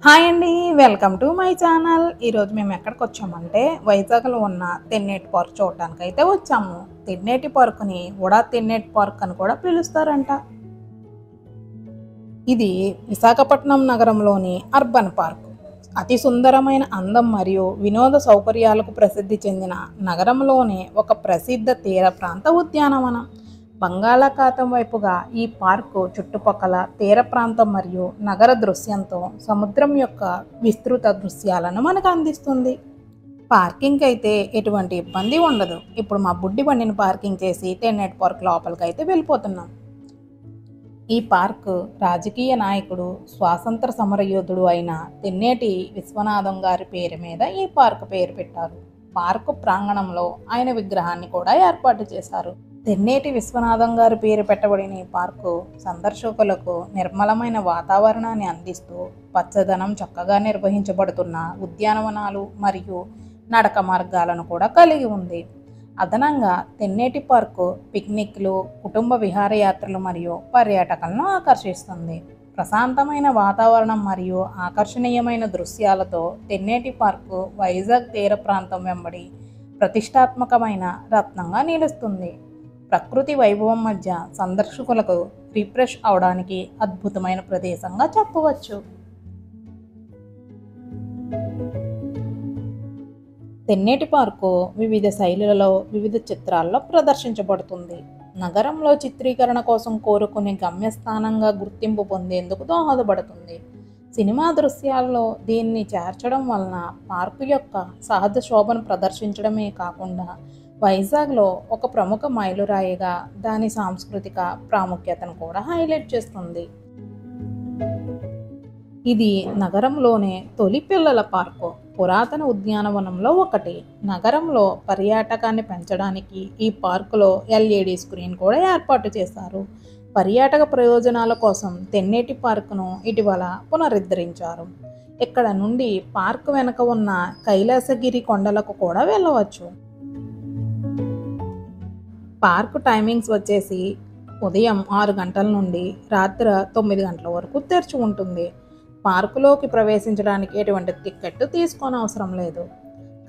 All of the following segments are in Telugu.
హాయ్ అండి, వెల్కమ్ టు మై ఛానల్. ఈరోజు మేము ఎక్కడికి వచ్చామంటే వైజాగ్లో ఉన్న తెన్నేటి పార్క్ చూడడానికి అయితే వచ్చాము. తెన్నేటి పార్క్ని ఉడా తెన్నేటి పార్క్ అని కూడా పిలుస్తారంట. ఇది విశాఖపట్నం నగరంలోని అర్బన్ పార్క్. అతి సుందరమైన అందం మరియు వినోద సౌకర్యాలకు ప్రసిద్ధి చెందిన నగరంలోని ఒక ప్రసిద్ధ తీర ప్రాంత ఉద్యానవనం. బంగాళాఖాతం వైపుగా ఈ పార్కు చుట్టుపక్కల తీర ప్రాంతం మరియు నగర దృశ్యంతో సముద్రం యొక్క విస్తృత దృశ్యాలను మనకు అందిస్తుంది. పార్కింగ్ అయితే ఎటువంటి ఇబ్బంది ఉండదు. ఇప్పుడు మా బుడ్డి బండిని పార్కింగ్ చేసి తెన్నేటి పార్క్ లోపలికి అయితే వెళ్ళిపోతున్నాం. ఈ పార్కు రాజకీయ నాయకుడు, స్వాతంత్ర సమరయోధుడు అయిన తెన్నేటి విశ్వనాథం గారి పేరు మీద ఈ పార్కు పేరు పెట్టారు. పార్కు ప్రాంగణంలో ఆయన విగ్రహాన్ని కూడా ఏర్పాటు చేశారు. తెన్నేటి విశ్వనాథం గారి పేరు పెట్టబడిన ఈ పార్కు సందర్శకులకు నిర్మలమైన వాతావరణాన్ని అందిస్తూ పచ్చదనం చక్కగా నిర్వహించబడుతున్న ఉద్యానవనాలు మరియు నడక మార్గాలను కూడా కలిగి ఉంది. అదనంగా తెన్నేటి పార్కు పిక్నిక్లు, కుటుంబ విహారయాత్రలు మరియు పర్యాటకులను ఆకర్షిస్తుంది. ప్రశాంతమైన వాతావరణం మరియు ఆకర్షణీయమైన దృశ్యాలతో తెన్నేటి పార్కు వైజాగ్ తీర ప్రాంతం వెంబడి ప్రతిష్టాత్మకమైన రత్నంగా నిలుస్తుంది. ప్రకృతి వైభవం మధ్య సందర్శకులకు రిఫ్రెష్ అవడానికి అద్భుతమైన ప్రదేశంగా చెప్పవచ్చు. తెన్నేటి పార్కు వివిధ శైలులలో వివిధ చిత్రాల్లో ప్రదర్శించబడుతుంది. నగరంలో చిత్రీకరణ కోసం కోరుకునే గమ్యస్థానంగా గుర్తింపు పొందేందుకు దోహదపడుతుంది. సినిమా దృశ్యాల్లో దీన్ని చేర్చడం వలన పార్కు యొక్క సహజ శోభను ప్రదర్శించడమే కాకుండా వైజాగ్లో ఒక ప్రముఖ మైలురాయిగా దాని సాంస్కృతిక ప్రాముఖ్యతను కూడా హైలైట్ చేస్తుంది. ఇది నగరంలోనే తొలి పిల్లల పార్కు, పురాతన ఉద్యానవనంలో ఒకటి. నగరంలో పర్యాటకాన్ని పెంచడానికి ఈ పార్కులో LED స్క్రీన్ కూడా ఏర్పాటు చేశారు. పర్యాటక ప్రయోజనాల కోసం తెన్నేటి పార్కును ఇటీవల పునరుద్ధరించారు. ఇక్కడ నుండి పార్కు వెనుక ఉన్న కైలాసగిరి కొండలకు కూడా వెళ్ళవచ్చు. పార్కు టైమింగ్స్ వచ్చేసి ఉదయం 6 గంటల నుండి రాత్రి 9 గంటల వరకు తెరిచి ఉంటుంది. పార్కులోకి ప్రవేశించడానికి ఎటువంటి టికెట్ తీసుకోనవసరం లేదు.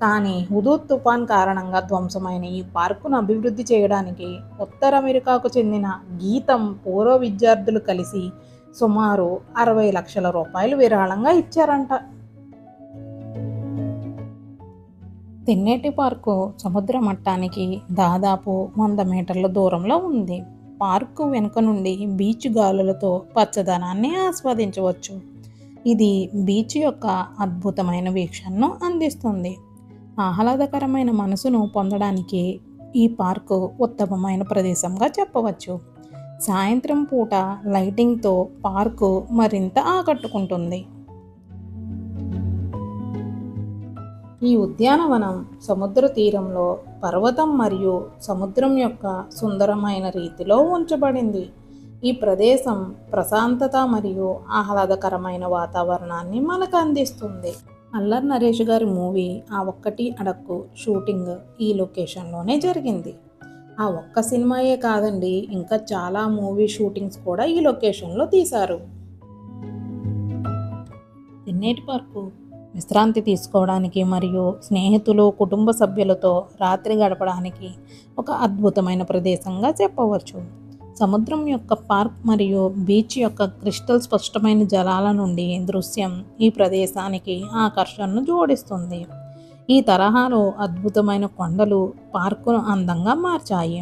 కానీ హుదూద్ తుఫాన్ కారణంగా ధ్వంసమైన ఈ పార్కును అభివృద్ధి చేయడానికి ఉత్తర అమెరికాకు చెందిన గీతం పూర్వ విద్యార్థులు కలిసి సుమారు 60 లక్షల రూపాయలు విరాళంగా ఇచ్చారంట. తెన్నేటి పార్కు సముద్ర మట్టానికి దాదాపు 100 మీటర్ల దూరంలో ఉంది. పార్కు వెనుక నుండి బీచ్ గాలులతో పచ్చదనాన్ని ఆస్వాదించవచ్చు. ఇది బీచ్ యొక్క అద్భుతమైన వీక్షణను అందిస్తుంది. ఆహ్లాదకరమైన మనసును పొందడానికి ఈ పార్కు ఉత్తమమైన ప్రదేశంగా చెప్పవచ్చు. సాయంత్రం పూట లైటింగ్తో పార్కు మరింత ఆకట్టుకుంటుంది. ఈ ఉద్యానవనం సముద్ర తీరంలో పర్వతం మరియు సముద్రం యొక్క సుందరమైన రీతిలో ఉంచబడింది. ఈ ప్రదేశం ప్రశాంతత మరియు ఆహ్లాదకరమైన వాతావరణాన్ని మనకు అందిస్తుంది. అల్లరి నరేష్ గారి మూవీ ఆ ఒక్కటి అడక్కు షూటింగ్ ఈ లొకేషన్లోనే జరిగింది. ఆ ఒక్క సినిమాయే కాదండి, ఇంకా చాలా మూవీ షూటింగ్స్ కూడా ఈ లొకేషన్లో తీశారు. తెన్నేటి పార్కు విశ్రాంతి తీసుకోవడానికి మరియు స్నేహితులు, కుటుంబ సభ్యులతో రాత్రి గడపడానికి ఒక అద్భుతమైన ప్రదేశంగా చెప్పవచ్చు. సముద్రం యొక్క పార్క్ మరియు బీచ్ యొక్క క్రిస్టల్ స్పష్టమైన జలాల నుండి దృశ్యం ఈ ప్రదేశానికి ఆకర్షణను జోడిస్తుంది. ఈ తరహాలో అద్భుతమైన కొండలు పార్కును అందంగా మార్చాయి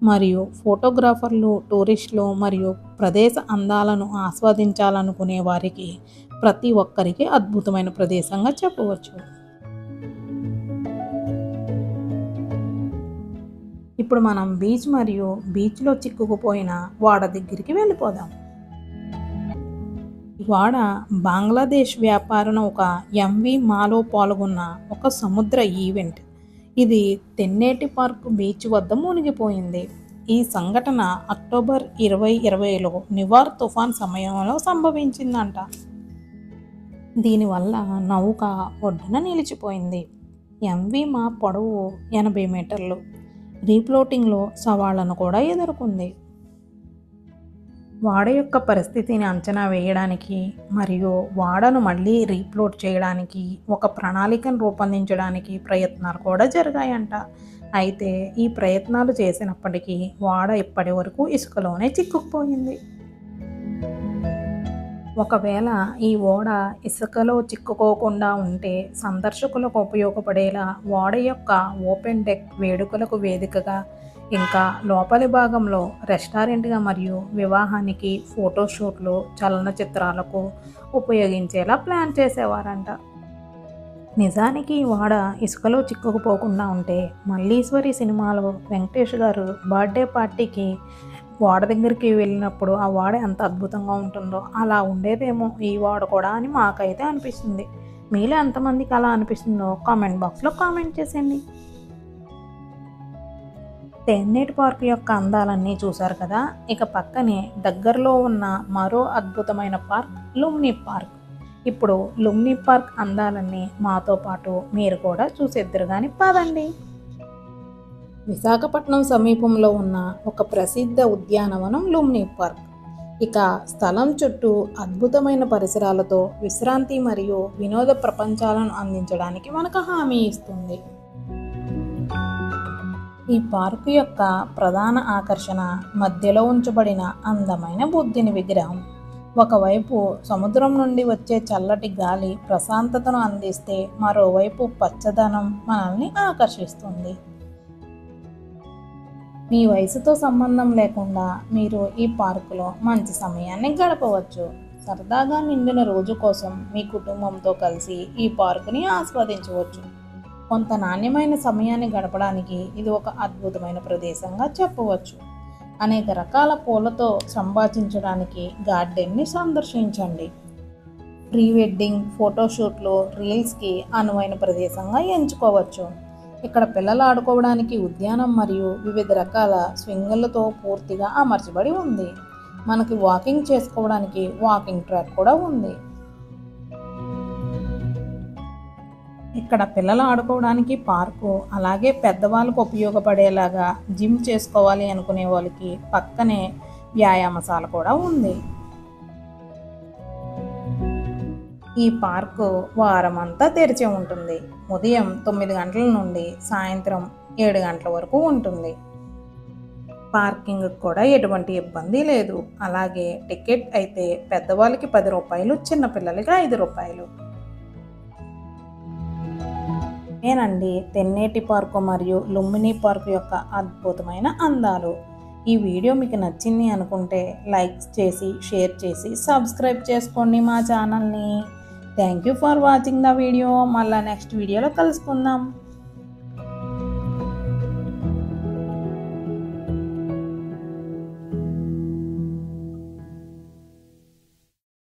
మరియు ఫోటోగ్రాఫర్లు, టూరిస్టులు మరియు ప్రదేశ అందాలను ఆస్వాదించాలనుకునే వారికి ప్రతి ఒక్కరికి అద్భుతమైన ప్రదేశంగా చెప్పవచ్చు. ఇప్పుడు మనం బీచ్ మరియు బీచ్లో చిక్కుకుపోయిన వాడ దగ్గరికి వెళ్ళిపోదాం. ఈ వాడ బంగ్లాదేశ్ వ్యాపార నౌక MV మాలో పాల్గొన్న ఒక సముద్ర ఈవెంట్. ఇది తెన్నేటి పార్క్ బీచ్ వద్ద మునిగిపోయింది. ఈ సంఘటన అక్టోబర్ 2020లో నివార్ తుఫాన్ సమయంలో సంభవించిందంట. దీనివల్ల నౌక ఒడ్డున నిలిచిపోయింది. MV మా పొడవు 80 మీటర్లు. రీఫ్లోటింగ్లో సవాళ్లను కూడా ఎదుర్కొంది. వాడ యొక్క పరిస్థితిని అంచనా వేయడానికి మరియు వాడను మళ్ళీ రీప్లోడ్ చేయడానికి ఒక ప్రణాళికను రూపొందించడానికి ప్రయత్నాలు కూడా జరిగాయంట. అయితే ఈ ప్రయత్నాలు చేసినప్పటికీ వాడ ఇప్పటి వరకు ఇసుకలోనే చిక్కుకుపోయింది. ఒకవేళ ఈ ఓడ ఇసుకలో చిక్కుకోకుండా ఉంటే సందర్శకులకు ఉపయోగపడేలా ఓడ యొక్క ఓపెన్ డెక్ వేడుకలకు వేదికగా, ఇంకా లోపలి భాగంలో రెస్టారెంట్గా మరియు వివాహానికి, ఫోటోషూట్లు, చలనచిత్రాలకు ఉపయోగించేలా ప్లాన్ చేసేవారంట. నిజానికి ఈ వాడ ఇసుకలో చిక్కుకుపోకుండా ఉంటే మల్లీశ్వరి సినిమాలో వెంకటేష్ గారు బర్త్డే పార్టీకి వాడ దగ్గరికి వెళ్ళినప్పుడు ఆ వాడ ఎంత అద్భుతంగా ఉంటుందో అలా ఉండేదేమో ఈ వాడ కూడా అని మాకైతే అనిపిస్తుంది. మీలో ఎంతమందికి అలా అనిపిస్తుందో కామెంట్ బాక్స్లో కామెంట్ చేసేయండి. తెన్నేటి పార్క్ యొక్క అందాలన్నీ చూశారు కదా. ఇక పక్కనే దగ్గరలో ఉన్న మరో అద్భుతమైన పార్క్ లుంబిని పార్క్. ఇప్పుడు లుంబిని పార్క్ అందాలన్నీ మాతో పాటు మీరు కూడా చూసేద్దరు కానీ పదండి. విశాఖపట్నం సమీపంలో ఉన్న ఒక ప్రసిద్ధ ఉద్యానవనం లుంబిని పార్క్. ఇక స్థలం చుట్టూ అద్భుతమైన పరిసరాలతో విశ్రాంతి మరియు వినోద ప్రపంచాలను అందించడానికి మనకు హామీ ఇస్తుంది. ఈ పార్కు యొక్క ప్రధాన ఆకర్షణ మధ్యలో ఉంచబడిన అందమైన బుద్ధుని విగ్రహం. ఒకవైపు సముద్రం నుండి వచ్చే చల్లటి గాలి ప్రశాంతతను అందిస్తే, మరోవైపు పచ్చదనం మనల్ని ఆకర్షిస్తుంది. మీ వయసుతో సంబంధం లేకుండా మీరు ఈ పార్కులో మంచి సమయాన్ని గడపవచ్చు. సరదాగా నిండిన రోజు కోసం మీ కుటుంబంతో కలిసి ఈ పార్కుని ఆస్వాదించవచ్చు. కొంత నాణ్యమైన సమయాన్ని గడపడానికి ఇది ఒక అద్భుతమైన ప్రదేశంగా చెప్పవచ్చు. అనేక రకాల పూలతో సంభాషించడానికి గార్డెన్ని సందర్శించండి. ప్రీ వెడ్డింగ్, ఫోటోషూట్లు, రీల్స్కి అనువైన ప్రదేశంగా ఎంచుకోవచ్చు. ఇక్కడ పిల్లలు ఆడుకోవడానికి ఉద్యానం మరియు వివిధ రకాల స్వింగులతో పూర్తిగా అమర్చబడి ఉంది. మనకి వాకింగ్ చేసుకోవడానికి వాకింగ్ ట్రాక్ కూడా ఉంది. ఇక్కడ పిల్లలు ఆడుకోవడానికి పార్కు, అలాగే పెద్దవాళ్ళకు ఉపయోగపడేలాగా జిమ్ చేసుకోవాలి అనుకునే వాళ్ళకి పక్కనే వ్యాయామశాల కూడా ఉంది. ఈ పార్కు వారమంతా తెరిచి ఉంటుంది. ఉదయం 9 గంటల నుండి సాయంత్రం 7 గంటల వరకు ఉంటుంది. పార్కింగ్ కూడా ఎటువంటి ఇబ్బంది లేదు. అలాగే టికెట్ అయితే పెద్దవాళ్ళకి 10 రూపాయలు, చిన్నపిల్లలకి 5 రూపాయలు. నేనండి తెన్నేటి పార్కు మరియు లుంబిని పార్కు యొక్క అద్భుతమైన అందాలు. ఈ వీడియో మీకు నచ్చింది అనుకుంటే లైక్ చేసి, షేర్ చేసి, సబ్స్క్రైబ్ చేసుకోండి మా ఛానల్ని. Thank you for watching the video. మళ్ళీ నెక్స్ట్ వీడియోలో కలుసుకుందాం.